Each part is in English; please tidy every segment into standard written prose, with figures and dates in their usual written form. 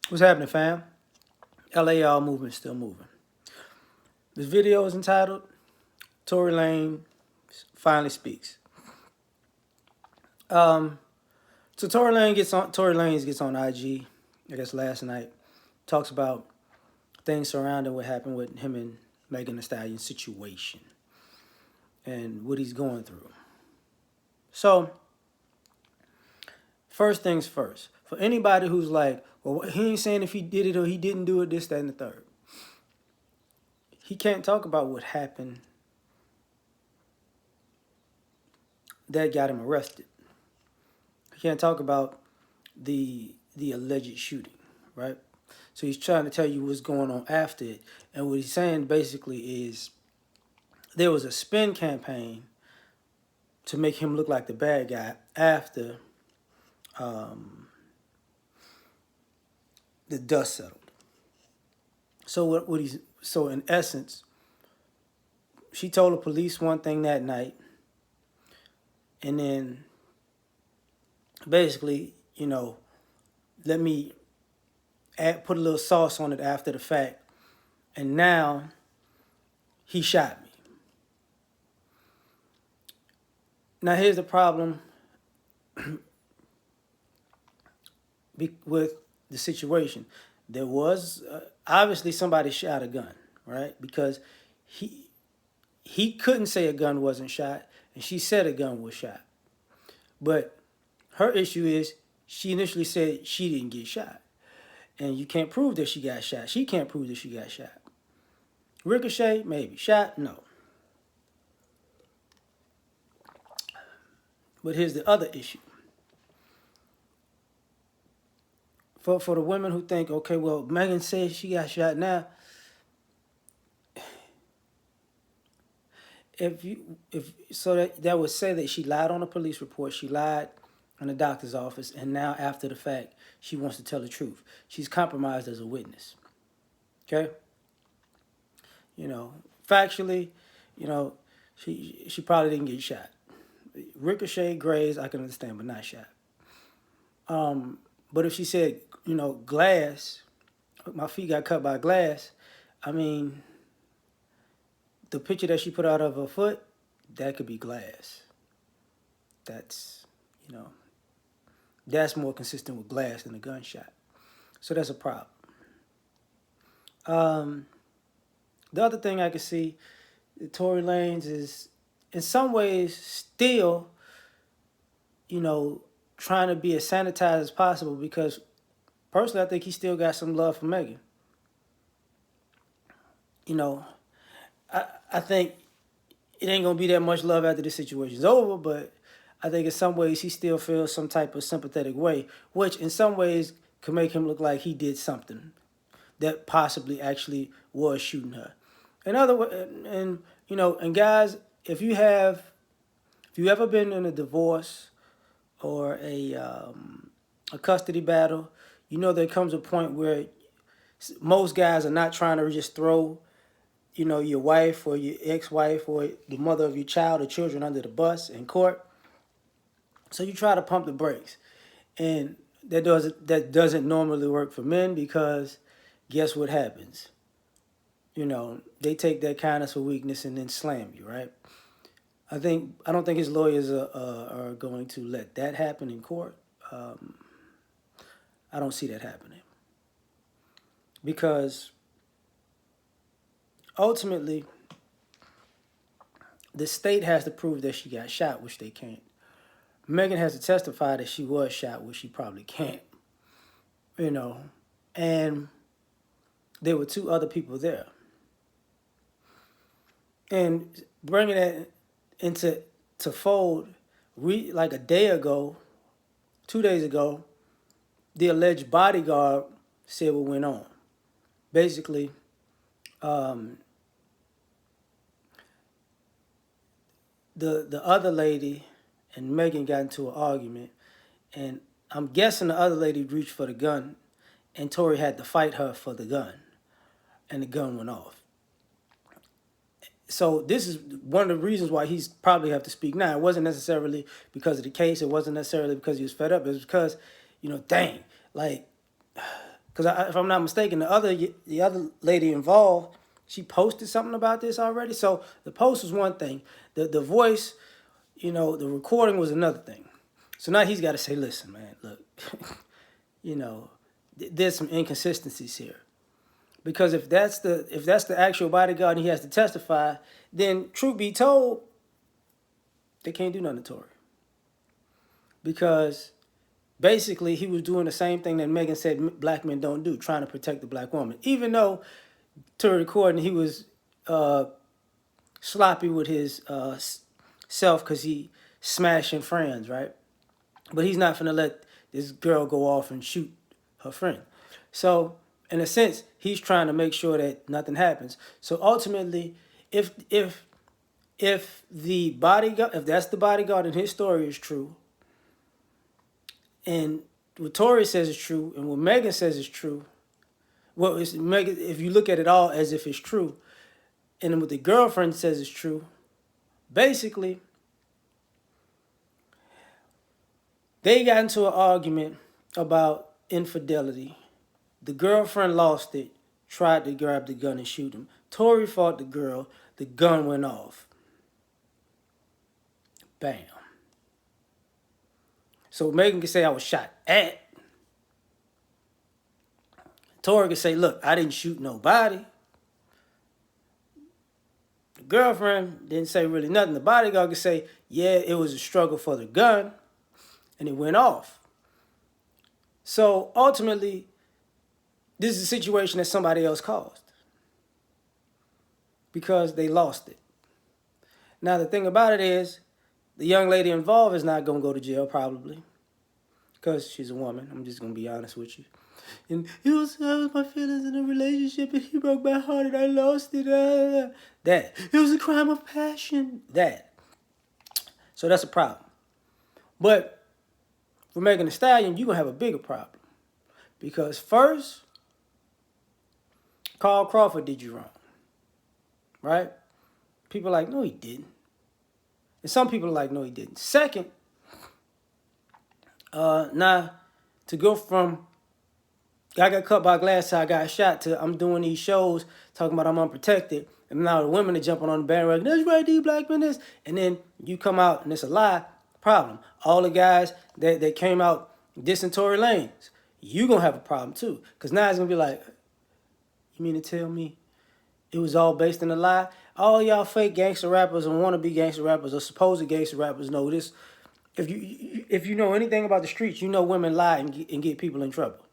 What's happening, fam? L.A.R. movement still moving. This video is entitled Tory Lane Finally Speaks. Um, so Tory Lanez gets on IG, I guess last night, talks about things surrounding what happened with him and Megan Thee Stallion situation and what he's going through. So, first things first. For anybody who's like, well, he ain't saying if he did it or he didn't do it, this, that, and the third. He can't talk about what happened that got him arrested. He can't talk about the alleged shooting, right? So he's trying to tell you what's going on after it. And what he's saying basically is there was a spin campaign to make him look like the bad guy after the dust settled. So so in essence, she told the police one thing that night, and then basically, let me put a little sauce on it after the fact, and now he shot me. Now here's the problem with the situation. There was obviously somebody shot a gun, right? Because he couldn't say a gun wasn't shot, and she said a gun was shot. But her issue is she initially said she didn't get shot, and you can't prove that she got shot. She can't prove that she got shot. Ricochet, maybe. Shot, no. But here's the other issue. For the women who think, okay, well, Megan says she got shot now. That would say that she lied on a police report, she lied in the doctor's office, and now after the fact, she wants to tell the truth. She's compromised as a witness. Okay? Factually, she probably didn't get shot. Ricochet, graze, I can understand, but not shot. But if she said, glass, my feet got cut by glass, I mean, the picture that she put out of her foot, that could be glass. That's, that's more consistent with glass than a gunshot. So that's a problem. The other thing I can see, Tory Lanez is in some ways still, trying to be as sanitized as possible because personally I think he still got some love for Megan. I think it ain't gonna be that much love after this situation's over, but I think in some ways he still feels some type of sympathetic way, which in some ways could make him look like he did something that possibly actually was shooting her. And guys, if you ever been in a divorce or a custody battle, there comes a point where most guys are not trying to just throw, your wife or your ex-wife or the mother of your child or children under the bus in court. So you try to pump the brakes, and that doesn't normally work for men because guess what happens? They take that kindness for weakness and then slam you, right? I don't think his lawyers are going to let that happen in court. I don't see that happening because ultimately the state has to prove that she got shot, which they can't. Megan has to testify that she was shot, which she probably can't. And there were two other people there. And bringing that into fold, like a day ago, 2 days ago, the alleged bodyguard said what went on. Basically, the other lady and Megan got into an argument, and I'm guessing the other lady reached for the gun, and Tory had to fight her for the gun, and the gun went off. So this is one of the reasons why he's probably have to speak now. It wasn't necessarily because of the case. It wasn't necessarily because he was fed up. It was because, dang, like, Because if I'm not mistaken, the other lady involved, she posted something about this already. So the post was one thing. The voice, the recording was another thing. So now he's got to say, listen, man, look, there's some inconsistencies here. Because if that's the actual bodyguard and he has to testify, then truth be told, they can't do nothing to Tory. Because basically he was doing the same thing that Megan said black men don't do, trying to protect the black woman. Even though to recording he was sloppy with his self because he smashing friends, right? But he's not finna let this girl go off and shoot her friend. So in a sense, he's trying to make sure that nothing happens. So ultimately, if the bodyguard, if that's the bodyguard and his story is true, and what Tory says is true, and what Megan says is true, well, it's Megan. If you look at it all as if it's true, and then what the girlfriend says is true, basically, they got into an argument about infidelity. The girlfriend lost it, tried to grab the gun and shoot him. Tory fought the girl. The gun went off. Bam. So Megan can say I was shot at. Tory can say, look, I didn't shoot nobody. The girlfriend didn't say really nothing. The bodyguard can say, yeah, it was a struggle for the gun, and it went off. So ultimately, this is a situation that somebody else caused because they lost it. Now, the thing about it is, the young lady involved is not going to go to jail probably because she's a woman. I'm just going to be honest with you. And it was my feelings in a relationship and he broke my heart and I lost it. That. It was a crime of passion. That. So that's a problem. But for Megan Thee Stallion, you're going to have a bigger problem. Because first, Carl Crawford did you wrong. Right? People are like, no, he didn't. And some people are like, no, he didn't. Second, now, to go from I got cut by glass to I got shot to I'm doing these shows talking about I'm unprotected, and now the women are jumping on the bandwagon, that's right, these black men this. And then you come out and it's a lie, problem. All the guys that came out dissing Tory Lanez, you going to have a problem too. Because now it's going to be like, you mean to tell me it was all based in a lie? All y'all fake gangster rappers and wannabe gangster rappers or supposed gangster rappers know this. If you know anything about the streets, you know women lie and get people in trouble.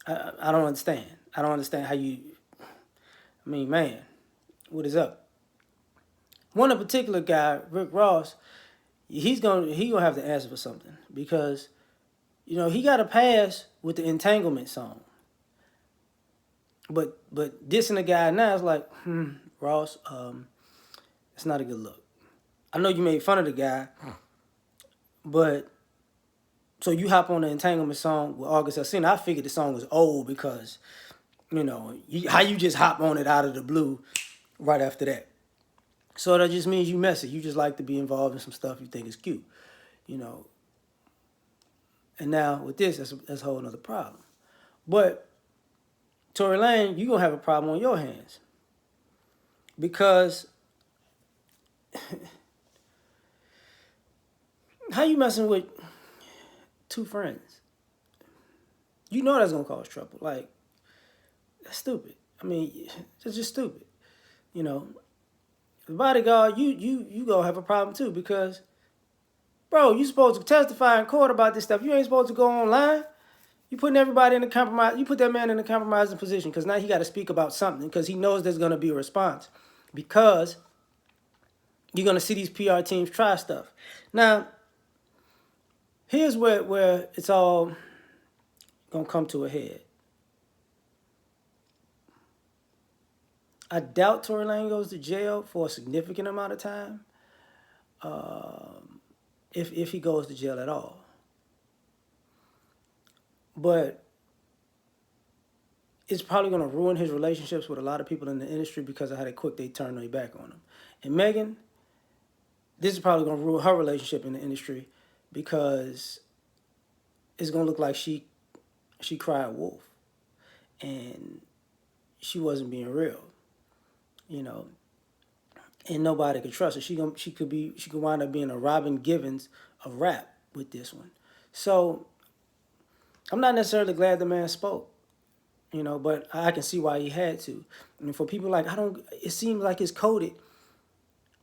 I don't understand. I don't understand how you... I mean, man, what is up? One in particular guy, Rick Ross, he gonna have to answer for something because, he got a pass with the Entanglement song. But dissing the guy now is like, Ross, it's not a good look. I know you made fun of the guy, but so you hop on the Entanglement song with August Alsina. I figured the song was old because, how you just hop on it out of the blue right after that. So that just means you messy. You just like to be involved in some stuff you think is cute, And now with this, that's a whole other problem. But Tory Lanez, you're going to have a problem on your hands. Because how you messing with two friends? You know that's going to cause trouble. Like, that's stupid. I mean, it's just stupid. The bodyguard, you going to have a problem too because, bro, you supposed to testify in court about this stuff. You ain't supposed to go online. You putting everybody in a compromise. You put that man in a compromising position because now he got to speak about something because he knows there's going to be a response because you're going to see these PR teams try stuff. Now, here's where it's all going to come to a head. I doubt Tory Lanez goes to jail for a significant amount of time, if he goes to jail at all. But it's probably going to ruin his relationships with a lot of people in the industry because of how quick they turn their back on him. And Megan, this is probably going to ruin her relationship in the industry because it's going to look like she cried wolf. and she wasn't being real, you know, and nobody could trust her. She could wind up being a Robin Givens of rap with this one. So I'm not necessarily glad the man spoke, but I can see why he had to. And for people like, it seems like it's coded.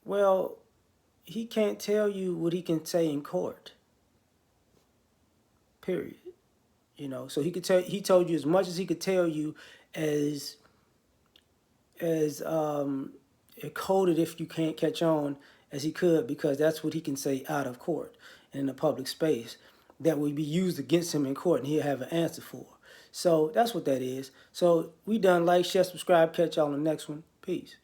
Well, he can't tell you what he can say in court. Period. So he told you as much as he could tell you as as coded, if you can't catch on, as he could, because that's what he can say out of court and in the public space that will be used against him in court, and he'll have an answer for. So that's what that is. So we done. Like, share, subscribe. Catch y'all on the next one. Peace.